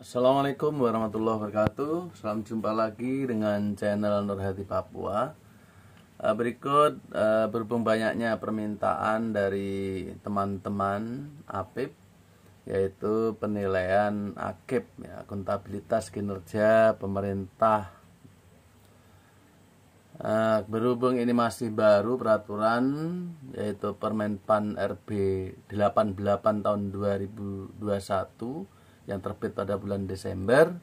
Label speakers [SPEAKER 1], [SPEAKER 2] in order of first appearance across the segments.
[SPEAKER 1] Assalamualaikum warahmatullahi wabarakatuh. Selamat jumpa lagi dengan channel Nurhati Papua. Berikut berhubung banyaknya permintaan dari teman-teman APIP, yaitu penilaian AKIP, ya, akuntabilitas kinerja pemerintah. Berhubung ini masih baru peraturan, yaitu Permenpan RB 88 tahun 2021 yang terbit pada bulan Desember,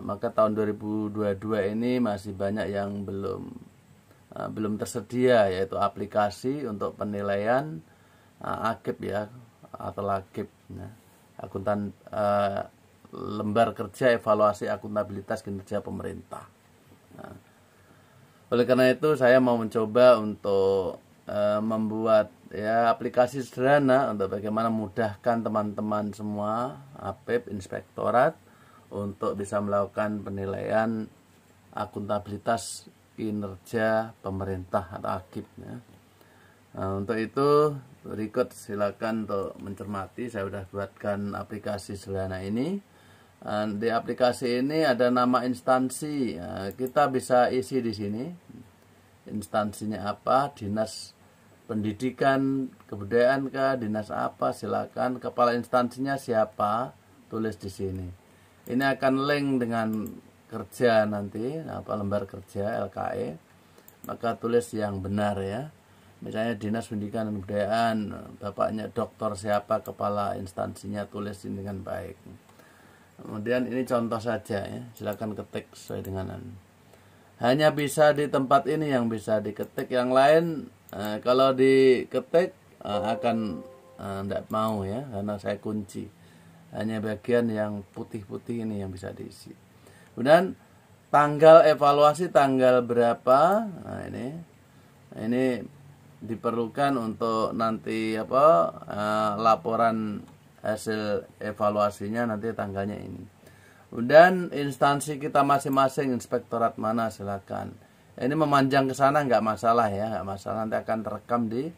[SPEAKER 1] maka tahun 2022 ini masih banyak yang belum tersedia, yaitu aplikasi untuk penilaian AKIP, ya, atau LAKIP, ya, lembar kerja evaluasi akuntabilitas kinerja pemerintah. Oleh karena itu saya mau mencoba untuk membuat, ya, aplikasi sederhana untuk bagaimana mudahkan teman-teman semua APIP inspektorat untuk bisa melakukan penilaian akuntabilitas kinerja pemerintah atau AKIP, ya. Untuk itu berikut silakan untuk mencermati. Saya sudah buatkan aplikasi sederhana ini. Di aplikasi ini ada nama instansi, ya, kita bisa isi di sini. Instansinya apa? Dinas Pendidikan, Kebudayaan kah? Dinas apa? Silakan. Kepala instansinya siapa? Tulis di sini. Ini akan link dengan kerja nanti, lembar kerja LKE. Maka tulis yang benar, ya. Misalnya Dinas Pendidikan dan Kebudayaan, bapaknya dokter siapa, kepala instansinya, tulis ini dengan baik. Kemudian ini contoh saja, ya. Silakan ketik sesuai dengan hanya bisa di tempat ini yang bisa diketik, yang lain kalau diketik akan tidak mau, ya, karena saya kunci. Hanya bagian yang putih-putih ini yang bisa diisi. Kemudian tanggal evaluasi tanggal berapa? Nah, ini diperlukan untuk nanti laporan hasil evaluasinya nanti tanggalnya ini. Dan instansi kita masing-masing, inspektorat mana, silakan. Ini memanjang ke sana nggak masalah, ya, nggak masalah, nanti akan terekam di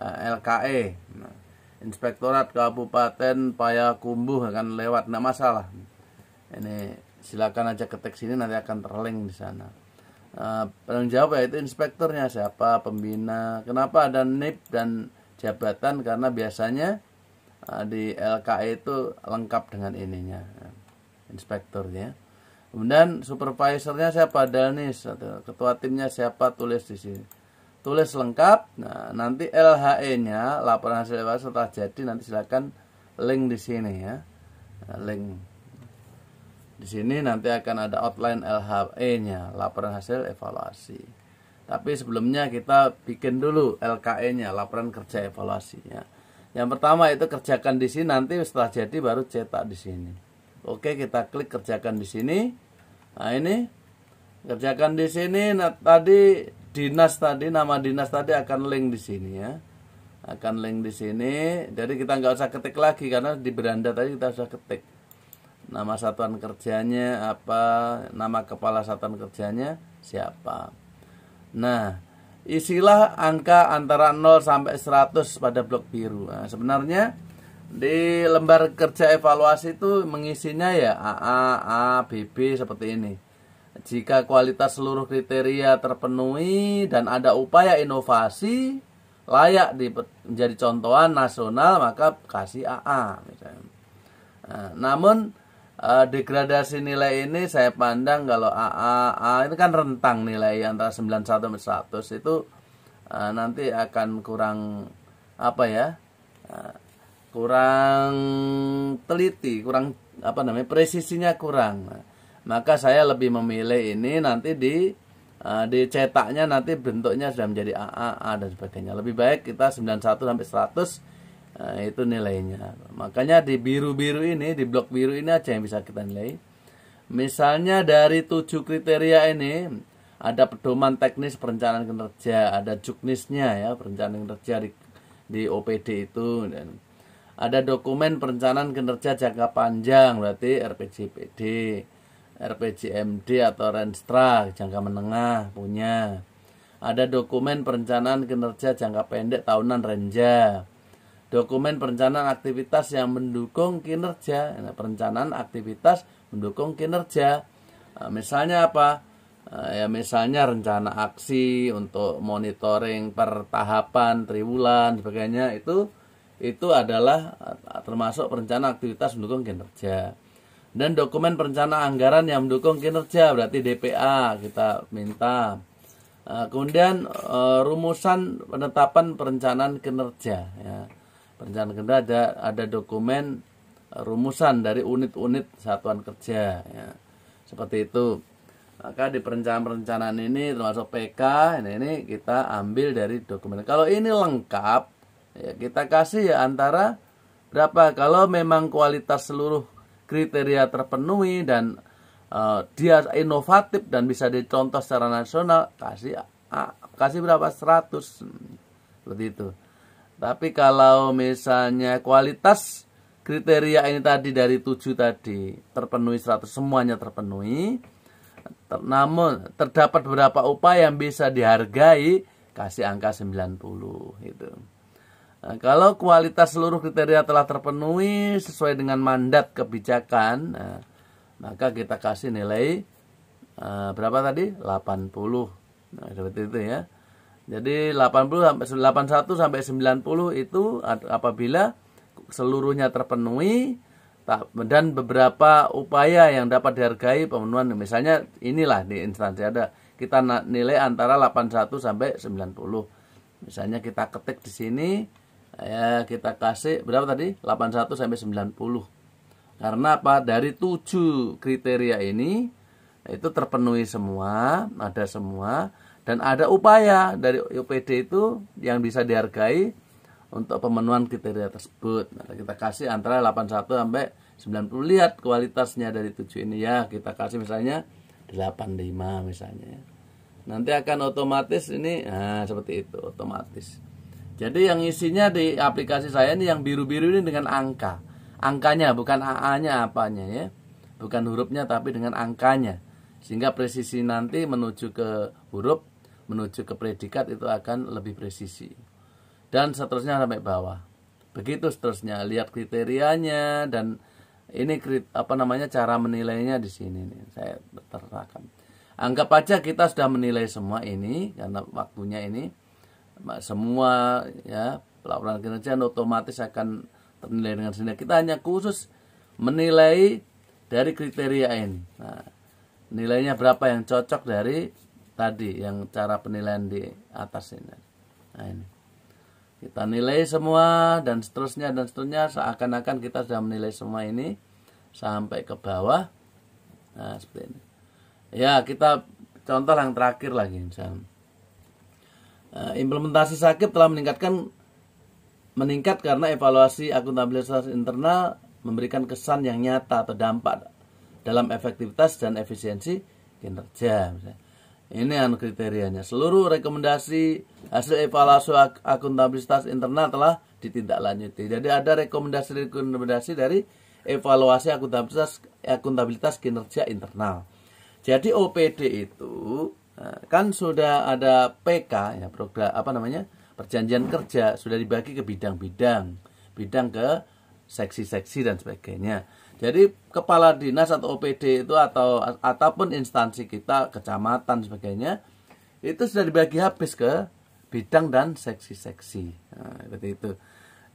[SPEAKER 1] LKE. Nah, inspektorat Kabupaten Payakumbuh akan lewat, nggak masalah. Ini silakan aja ketik sini, nanti akan terlink di sana. Penanggung jawab yaitu inspektornya siapa, pembina. Kenapa ada NIP dan jabatan? Karena biasanya di LKE itu lengkap dengan ininya, inspektornya. Kemudian supervisornya siapa, Danis, atau ketua timnya siapa, tulis di sini. Tulis lengkap. Nah, nanti LHE-nya, laporan hasil evaluasi setelah jadi, nanti silakan link di sini, ya. Nah, link di sini nanti akan ada outline LHE-nya, laporan hasil evaluasi. Tapi sebelumnya kita bikin dulu LKE-nya, laporan kerja evaluasinya. Yang pertama itu kerjakan di sini, nanti setelah jadi baru cetak di sini. Oke, kita klik kerjakan di sini. Nah, ini kerjakan di sini. Nah, tadi dinas tadi, nama dinas tadi akan link di sini, ya. Akan link di sini. Jadi kita nggak usah ketik lagi karena di beranda tadi kita sudah ketik. Nama satuan kerjanya apa, nama kepala satuan kerjanya siapa. Nah, isilah angka antara 0 sampai 100 pada blok biru. Nah, sebenarnya di lembar kerja evaluasi itu mengisinya, ya, AA, A, BB seperti ini. Jika kualitas seluruh kriteria terpenuhi dan ada upaya inovasi layak menjadi contohan nasional, maka kasih AA misalnya. Nah, namun degradasi nilai ini saya pandang kalau AA ini kan rentang nilai antara 91 sampai 100 itu nanti akan kurang kurang teliti, kurang presisinya kurang. Nah, maka saya lebih memilih ini nanti dicetaknya nanti bentuknya sudah menjadi AAA dan sebagainya. Lebih baik kita 91 sampai 100 itu nilainya. Makanya di biru-biru ini, di blok biru ini aja yang bisa kita nilai. Misalnya dari 7 kriteria ini ada pedoman teknis perencanaan kinerja, ada juknisnya, ya, perencanaan kinerja di OPD itu, dan ada dokumen perencanaan kinerja jangka panjang, berarti RPJPD, RPJMD atau Renstra jangka menengah punya. Ada dokumen perencanaan kinerja jangka pendek tahunan Renja. dokumen perencanaan aktivitas yang mendukung kinerja. Nah, perencanaan aktivitas mendukung kinerja. Nah, misalnya apa? Ya misalnya rencana aksi untuk monitoring per tahapan, triwulan, sebagainya, itu adalah termasuk perencanaan aktivitas mendukung kinerja. Dan dokumen perencanaan anggaran yang mendukung kinerja, berarti DPA kita minta. Kemudian rumusan penetapan perencanaan kinerja, ya. Perencanaan kinerja ada dokumen rumusan dari unit-unit satuan kerja, ya. Seperti itu. Maka di perencanaan ini termasuk PK, ini kita ambil dari dokumen. Kalau ini lengkap, ya kita kasih ya antara berapa. Kalau memang kualitas seluruh kriteria terpenuhi dan dia inovatif dan bisa dicontoh secara nasional, kasih berapa? 100. Seperti itu. Tapi kalau misalnya kualitas kriteria ini tadi dari 7 tadi terpenuhi 100, semuanya terpenuhi, namun terdapat beberapa upaya yang bisa dihargai, kasih angka 90 gitu. Nah, kalau kualitas seluruh kriteria telah terpenuhi sesuai dengan mandat kebijakan, maka kita kasih nilai berapa tadi? 80. Nah, seperti itu ya. Jadi 81 sampai 90 itu apabila seluruhnya terpenuhi dan beberapa upaya yang dapat dihargai pemenuhan. Misalnya inilah di instansi ada kita nilai antara 81 sampai 90. Misalnya kita ketik di sini, ya kita kasih berapa tadi? 81 sampai 90. Karena apa? Dari 7 kriteria ini itu terpenuhi semua, ada semua, dan ada upaya dari UPD itu yang bisa dihargai untuk pemenuhan kriteria tersebut. Nah, kita kasih antara 81 sampai 90. Lihat kualitasnya dari 7 ini ya, kita kasih misalnya 85 misalnya. Nanti akan otomatis ini, nah seperti itu, otomatis. Jadi yang isinya di aplikasi saya ini yang biru-biru ini dengan angka. Angkanya, bukan AA-nya apanya ya. Bukan hurufnya tapi dengan angkanya. Sehingga presisi nanti menuju ke huruf, menuju ke predikat itu akan lebih presisi. Dan seterusnya sampai bawah. Begitu seterusnya, lihat kriterianya dan ini cara menilainya di sini nih. Saya terangkan. Anggap aja kita sudah menilai semua ini karena waktunya ini semua ya pelaporan kinerja otomatis akan ternilai dengan sendirinya. Kita hanya khusus menilai dari kriteria ini. Nah, nilainya berapa yang cocok dari tadi yang cara penilaian di atas ini. Nah, ini. Kita nilai semua dan seterusnya seakan-akan kita sudah menilai semua ini sampai ke bawah. Nah, seperti ini. Ya, kita contoh yang terakhir lagi misalnya. Implementasi SAKIP telah meningkat karena evaluasi akuntabilitas internal memberikan kesan yang nyata atau dampak dalam efektivitas dan efisiensi kinerja. Misalnya. Ini kriterianya. Seluruh rekomendasi hasil evaluasi akuntabilitas internal telah ditindaklanjuti. Jadi ada rekomendasi dari evaluasi akuntabilitas kinerja internal. Jadi OPD itu kan sudah ada PK ya, program perjanjian kerja sudah dibagi ke bidang ke seksi-seksi dan sebagainya. Jadi kepala dinas atau OPD itu ataupun instansi kita, kecamatan sebagainya, itu sudah dibagi habis ke bidang dan seksi-seksi. Nah, seperti itu.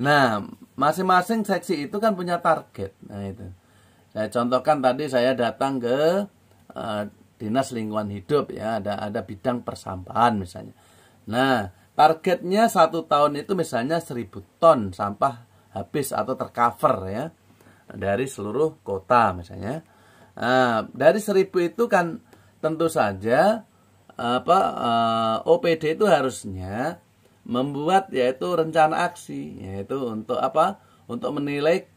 [SPEAKER 1] Nah, masing-masing seksi itu kan punya target. Nah, itu. Saya contohkan tadi saya datang ke dinas lingkungan hidup ya, ada bidang persampahan misalnya. Nah, targetnya 1 tahun itu misalnya 1000 ton sampah habis atau tercover ya. Dari seluruh kota misalnya. Nah, dari 1000 itu kan tentu saja OPD itu harusnya membuat yaitu rencana aksi, yaitu untuk untuk menilai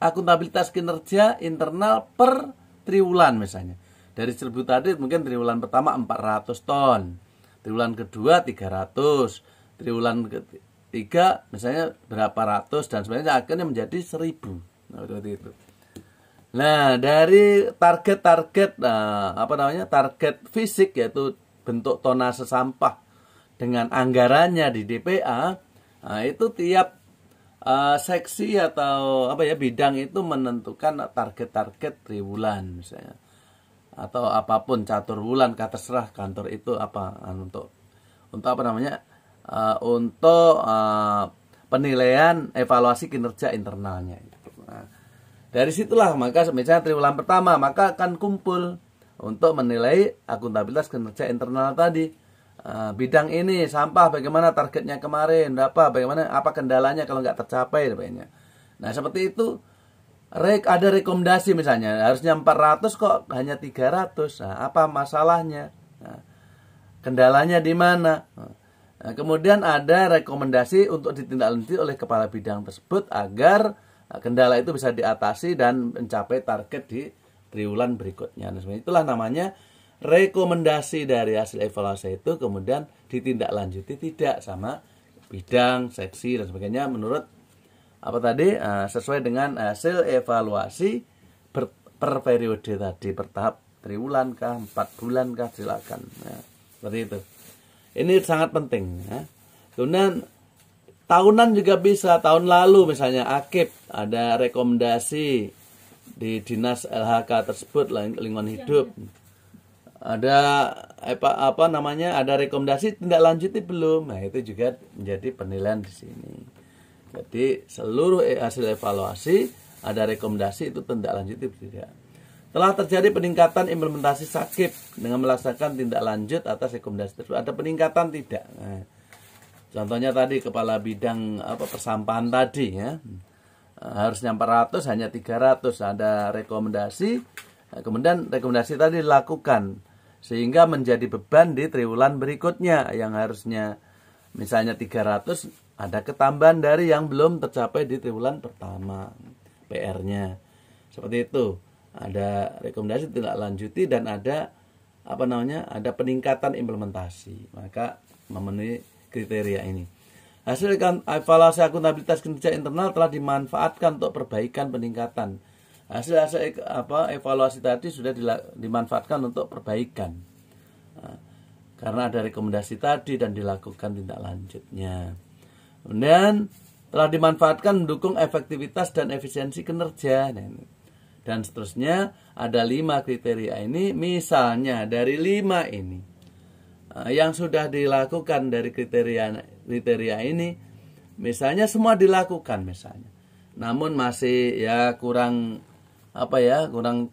[SPEAKER 1] akuntabilitas kinerja internal per triwulan misalnya. Dari 1000 tadi mungkin triwulan pertama 400 ton, triwulan kedua 300, triwulan ketiga misalnya berapa ratus dan sebagainya, akhirnya menjadi 1000. Nah, dari target target fisik yaitu bentuk tonase sampah dengan anggarannya di DPA, nah itu tiap seksi atau apa ya, bidang itu menentukan target-target triwulan misalnya, atau apapun catur wulan, terserah kantor itu apa, untuk apa namanya, untuk penilaian evaluasi kinerja internalnya. Nah, dari situlah maka misalnya triwulan pertama maka akan kumpul untuk menilai akuntabilitas kinerja internal tadi. Bidang ini sampah bagaimana targetnya kemarin, bagaimana, apa kendalanya kalau nggak tercapai sebagainya. Nah seperti itu, ada rekomendasi misalnya harusnya 400 kok hanya 300. Nah, apa masalahnya? Nah, kendalanya di mana? Nah, kemudian ada rekomendasi untuk ditindaklanjuti oleh kepala bidang tersebut agar kendala itu bisa diatasi dan mencapai target di triwulan berikutnya. Nah, itulah namanya rekomendasi dari hasil evaluasi itu kemudian ditindaklanjuti tidak sama bidang, seksi dan sebagainya menurut apa tadi, sesuai dengan hasil evaluasi per periode tadi, per tahap triwulan kah, 4 bulan kah, silakan. Nah, seperti itu. Ini sangat penting ya. Kemudian tahunan juga bisa. Tahun lalu misalnya AKIP ada rekomendasi di dinas LHK tersebut, lingkungan hidup, ada apa namanya, ada rekomendasi tindak lanjuti belum. Nah itu juga menjadi penilaian di sini. Jadi seluruh hasil evaluasi ada rekomendasi itu tindak lanjuti tidak. Telah terjadi peningkatan implementasi SAKIP dengan melaksanakan tindak lanjut atas rekomendasi tersebut. Ada peningkatan tidak? Nah, contohnya tadi kepala bidang persampahan tadi ya, harusnya 400 hanya 300. Ada rekomendasi, kemudian rekomendasi tadi dilakukan sehingga menjadi beban di triwulan berikutnya yang harusnya misalnya 300, ada ketambahan dari yang belum tercapai di triwulan pertama PR-nya. Seperti itu. Ada rekomendasi tidak lanjuti dan ada apa namanya? Ada peningkatan implementasi. Maka memenuhi kriteria ini. Hasil evaluasi akuntabilitas kinerja internal telah dimanfaatkan untuk perbaikan peningkatan. Hasil evaluasi tadi sudah dimanfaatkan untuk perbaikan. Nah, karena ada rekomendasi tadi dan dilakukan tindak lanjutnya. Kemudian telah dimanfaatkan mendukung efektivitas dan efisiensi kinerja. Dan seterusnya ada 5 kriteria ini. Misalnya dari 5 ini yang sudah dilakukan dari kriteria ini, misalnya semua dilakukan misalnya, namun masih ya kurang kurang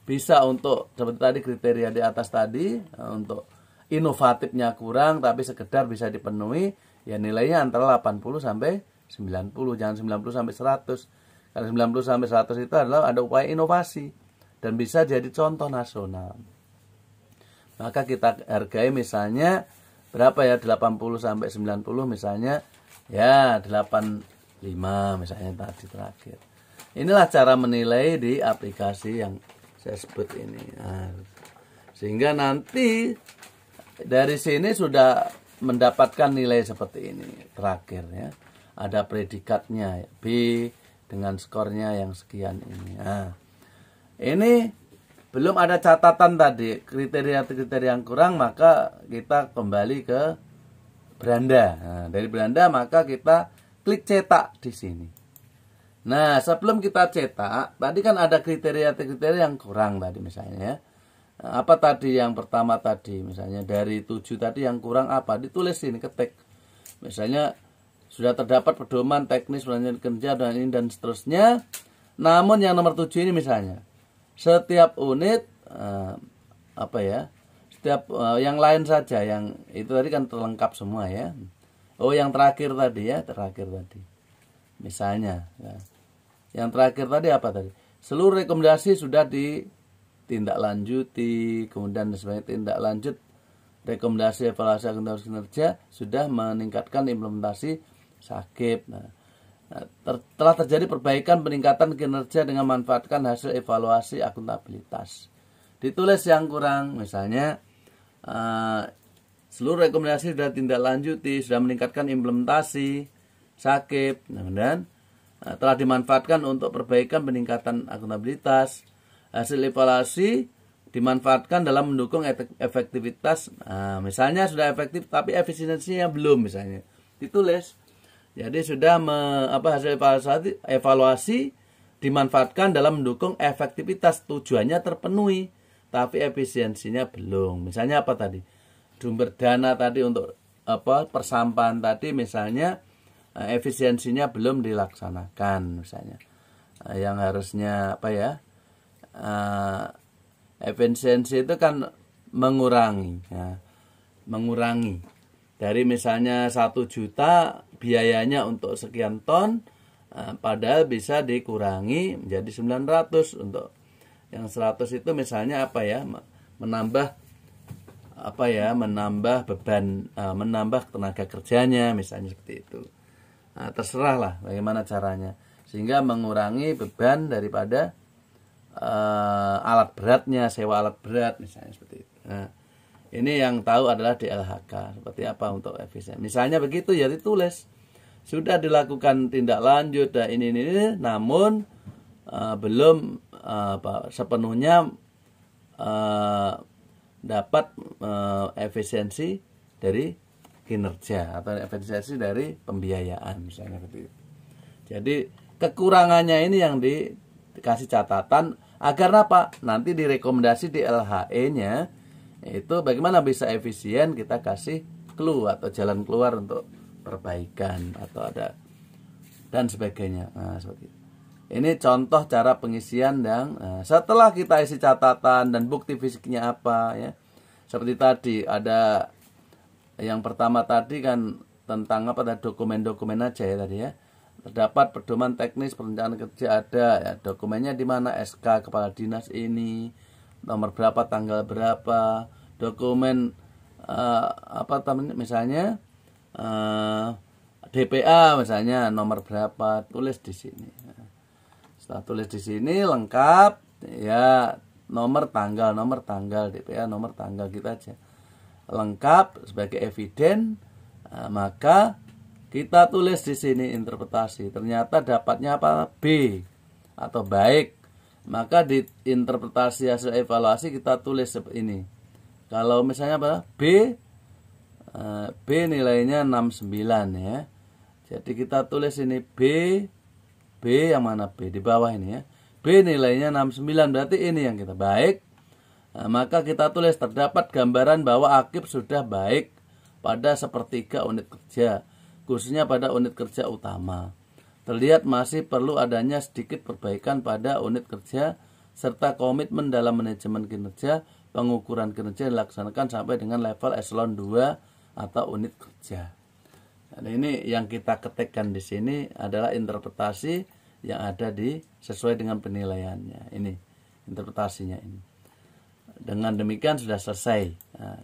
[SPEAKER 1] bisa untuk seperti tadi kriteria di atas tadi, untuk inovatifnya kurang tapi sekedar bisa dipenuhi, ya nilainya antara 80 sampai 90, jangan 90 sampai 100. Karena 90 sampai 100 itu adalah ada upaya inovasi dan bisa jadi contoh nasional. Maka kita hargai misalnya berapa ya, 80 sampai 90 misalnya ya 85 misalnya tadi terakhir. Inilah cara menilai di aplikasi yang saya sebut ini. Nah, sehingga nanti dari sini sudah mendapatkan nilai seperti ini terakhir ya. Ada predikatnya B dengan skornya yang sekian ini. Nah, ini belum ada catatan tadi kriteria-kriteria yang kurang, maka kita kembali ke beranda. Nah, dari beranda maka kita klik cetak di sini. Nah, sebelum kita cetak, tadi kan ada kriteria-kriteria yang kurang tadi misalnya ya. Apa tadi yang pertama tadi, misalnya dari 7 tadi yang kurang apa? Ditulis sini, ketik. Misalnya sudah terdapat pedoman teknis pelanjutan kerja dan ini dan seterusnya. Namun yang nomor 7 ini misalnya, setiap unit setiap yang lain saja, yang itu tadi kan terlengkap semua ya. Oh, yang terakhir tadi ya, misalnya ya. Yang terakhir tadi apa tadi? Seluruh rekomendasi sudah ditindaklanjuti, kemudian sebagai tindak lanjut rekomendasi evaluasi akuntabilitas kinerja sudah meningkatkan implementasi SAKIP. Telah terjadi perbaikan peningkatan kinerja dengan memanfaatkan hasil evaluasi akuntabilitas. Ditulis yang kurang, misalnya seluruh rekomendasi sudah ditindaklanjuti, sudah meningkatkan implementasi SAKIP, dan telah dimanfaatkan untuk perbaikan peningkatan akuntabilitas. Hasil evaluasi dimanfaatkan dalam mendukung efektivitas. Misalnya sudah efektif tapi efisiensinya belum misalnya. Ditulis. Jadi sudah hasil evaluasi dimanfaatkan dalam mendukung efektivitas, tujuannya terpenuhi, tapi efisiensinya belum. Misalnya apa tadi? Sumber dana tadi untuk persampahan tadi misalnya efisiensinya belum dilaksanakan misalnya. Yang harusnya efisiensi itu kan mengurangi dari misalnya 1 juta biayanya untuk sekian ton, padahal bisa dikurangi menjadi 900. Untuk yang 100 itu misalnya menambah beban, menambah tenaga kerjanya misalnya seperti itu. Terserah lah bagaimana caranya, sehingga mengurangi beban daripada alat beratnya, sewa alat berat misalnya seperti itu. Ini yang tahu adalah DLHK seperti apa untuk efisien. Misalnya begitu ya ditulis. Sudah dilakukan tindak lanjut dan ini namun belum sepenuhnya dapat efisiensi dari kinerja atau efisiensi dari pembiayaan misalnya seperti itu. Jadi kekurangannya ini yang dikasih catatan agar nanti direkomendasi di LHE-nya itu bagaimana bisa efisien, kita kasih clue atau jalan keluar untuk perbaikan atau ada dan sebagainya. Seperti itu. Ini contoh cara pengisian yang setelah kita isi catatan dan bukti fisiknya apa ya. Seperti tadi ada yang pertama tadi kan tentang dokumen-dokumen aja ya tadi ya. Terdapat pedoman teknis perencanaan kerja ada ya, dokumennya di mana, SK kepala dinas ini, nomor berapa, tanggal berapa, dokumen misalnya DPA misalnya nomor berapa, tulis di sini. Setelah tulis di sini lengkap ya, nomor tanggal DPA nomor tanggal kita aja lengkap sebagai eviden. Maka kita tulis di sini interpretasi. Ternyata dapatnya B atau baik. Maka di interpretasi hasil evaluasi kita tulis seperti ini. Kalau misalnya B nilainya 69 ya. Jadi kita tulis ini B yang mana B di bawah ini ya. B nilainya 69 berarti ini yang kita baik. Maka kita tulis terdapat gambaran bahwa Akib sudah baik pada sepertiga unit kerja, khususnya pada unit kerja utama. Terlihat masih perlu adanya sedikit perbaikan pada unit kerja serta komitmen dalam manajemen kinerja, pengukuran kinerja dilaksanakan sampai dengan level eselon 2 atau unit kerja. Dan ini yang kita ketikkan di sini adalah interpretasi yang ada sesuai dengan penilaiannya. Ini interpretasinya ini. Dengan demikian sudah selesai.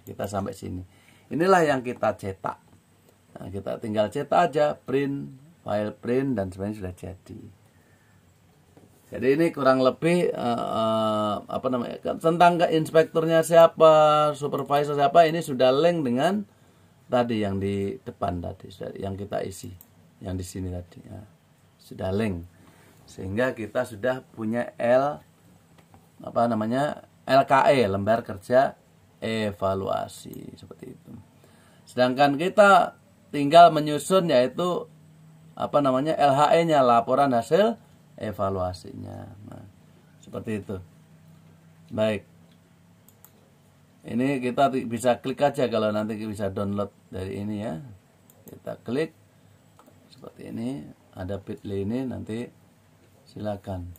[SPEAKER 1] Kita sampai sini. Inilah yang kita cetak. Kita tinggal cetak aja, print, file print dan sebenarnya sudah jadi. Jadi ini kurang lebih tentang inspekturnya siapa, supervisor siapa, ini sudah link dengan tadi yang di depan tadi, yang kita isi, yang di sini tadi. Sudah link. Sehingga kita sudah punya LKE, lembar kerja evaluasi seperti itu. Sedangkan kita tinggal menyusun yaitu LHE-nya, laporan hasil evaluasinya. Nah, seperti itu. Baik. Ini kita bisa klik aja kalau nanti bisa download dari ini ya. Kita klik seperti ini, ada Bitly ini, nanti silakan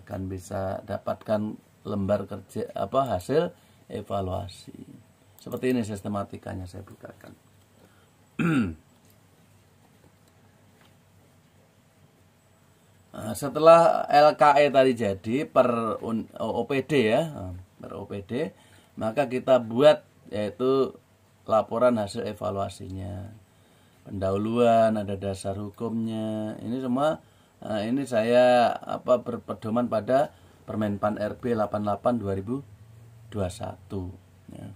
[SPEAKER 1] akan bisa dapatkan lembar kerja hasil evaluasi. Seperti ini sistematikanya saya bukakan. Nah, setelah LKE tadi jadi per OPD ya, per OPD, maka kita buat yaitu laporan hasil evaluasinya. Pendahuluan, ada dasar hukumnya. Ini semua ini saya berpedoman pada Permenpan RB 88 2021 ya,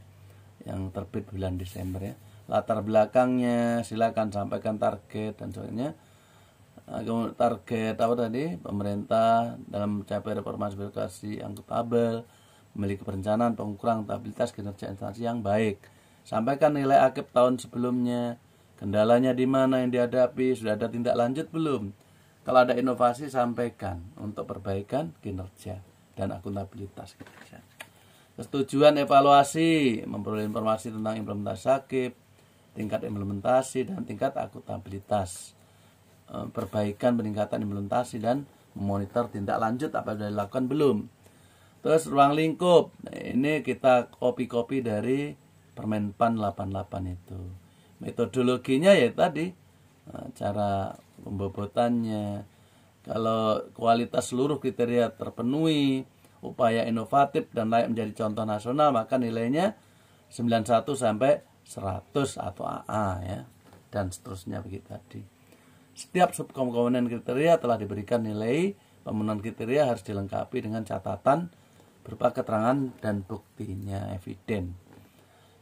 [SPEAKER 1] yang terbit bulan Desember ya. Latar belakangnya silakan sampaikan, target dan sebagainya. Target pemerintah dalam mencapai reformasi birokrasi yang akuntabel, memiliki perencanaan pengukuran akuntabilitas kinerja instansi yang baik. Sampaikan nilai Akib tahun sebelumnya, kendalanya di mana yang dihadapi, sudah ada tindak lanjut belum. Kalau ada inovasi sampaikan untuk perbaikan kinerja dan akuntabilitas kinerja. Kesetujuan evaluasi, memperoleh informasi tentang implementasi SAKIP, tingkat implementasi dan tingkat akuntabilitas. Perbaikan peningkatan implementasi dan memonitor tindak lanjut apa sudah dilakukan belum. Terus ruang lingkup, ini kita copy dari Permenpan 88 itu. Metodologinya ya tadi, cara pembobotannya, kalau kualitas seluruh kriteria terpenuhi, upaya inovatif dan layak menjadi contoh nasional, maka nilainya 91 sampai 100 atau AA ya, dan seterusnya begitu tadi. Setiap subkomponen kriteria telah diberikan nilai, pemenuhan kriteria harus dilengkapi dengan catatan berupa keterangan dan buktinya, eviden.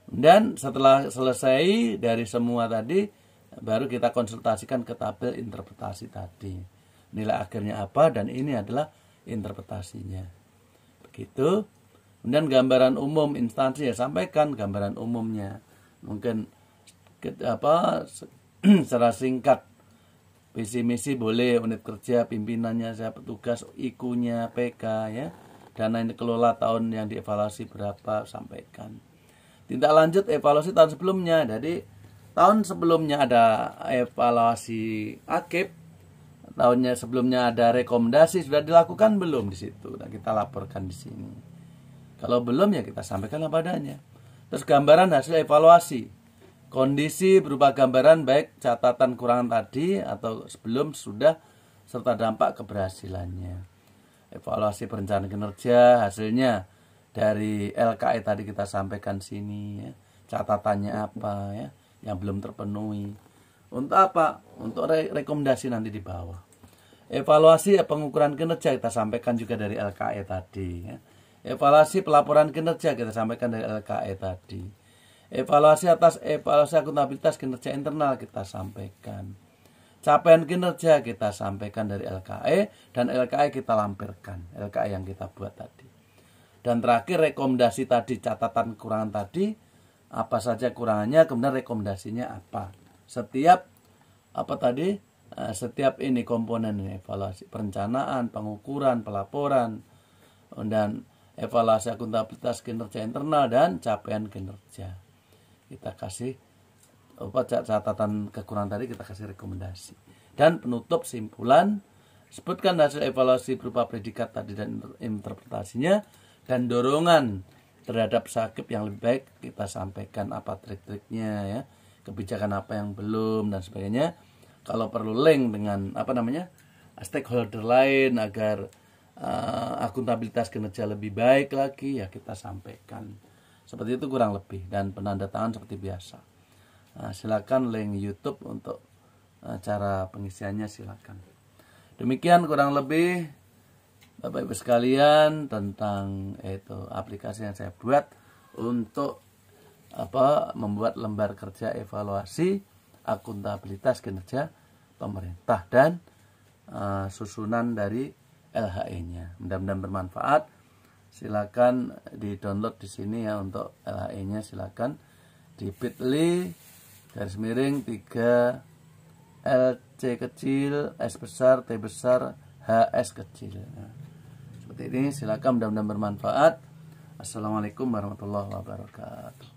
[SPEAKER 1] Dan setelah selesai dari semua tadi, baru kita konsultasikan ke tabel interpretasi tadi. Nilai akhirnya apa dan ini adalah interpretasinya. Begitu. Kemudian gambaran umum instansi ya, sampaikan gambaran umumnya. Mungkin secara singkat, visi misi boleh, unit kerja, pimpinannya, siapa petugas, IQ-nya, PK ya. Dana yang dikelola tahun yang dievaluasi berapa, sampaikan. Tindak lanjut evaluasi tahun sebelumnya. Jadi tahun sebelumnya ada evaluasi AKIP, tahunnya sebelumnya ada rekomendasi, sudah dilakukan belum di situ? Nah, kita laporkan di sini. Kalau belum ya kita sampaikan apa adanya. Terus gambaran hasil evaluasi. Kondisi berupa gambaran baik catatan kurangan tadi atau sebelum, sudah, serta dampak keberhasilannya. Evaluasi perencanaan kinerja, hasilnya dari LKE tadi kita sampaikan sini ya. Catatannya apa ya yang belum terpenuhi. Untuk apa? Untuk rekomendasi nanti di bawah. Evaluasi pengukuran kinerja kita sampaikan juga dari LKE tadi ya. Evaluasi pelaporan kinerja kita sampaikan dari LKE tadi. Evaluasi atas evaluasi akuntabilitas kinerja internal kita sampaikan. Capaian kinerja kita sampaikan dari LKE, dan LKE kita lampirkan, LKE yang kita buat tadi. Dan terakhir rekomendasi tadi, catatan kekurangan tadi, apa saja kurangannya, kemudian rekomendasinya apa. Setiap setiap ini komponen ini, evaluasi perencanaan, pengukuran, pelaporan, dan evaluasi akuntabilitas kinerja internal dan capaian kinerja. Kita kasih catatan kekurangan tadi, kita kasih rekomendasi. Dan penutup simpulan, sebutkan hasil evaluasi berupa predikat tadi dan interpretasinya, dan dorongan terhadap SAKIP yang lebih baik kita sampaikan, apa trik-triknya ya, kebijakan apa yang belum dan sebagainya. Kalau perlu link dengan stakeholder lain agar akuntabilitas kinerja lebih baik lagi ya kita sampaikan. Seperti itu kurang lebih, dan penandatangan seperti biasa. Silakan link YouTube untuk cara pengisiannya, silakan. Demikian kurang lebih Bapak Ibu sekalian tentang aplikasi yang saya buat untuk membuat lembar kerja evaluasi akuntabilitas kinerja pemerintah dan susunan dari LHE-nya. Mudah-mudahan bermanfaat. Silakan di-download di sini ya untuk LHE-nya, silakan di bit.ly/3 LC kecil, S besar, T besar, HS kecil. Nah, seperti ini, silakan, mudah-mudahan bermanfaat. Assalamualaikum warahmatullahi wabarakatuh.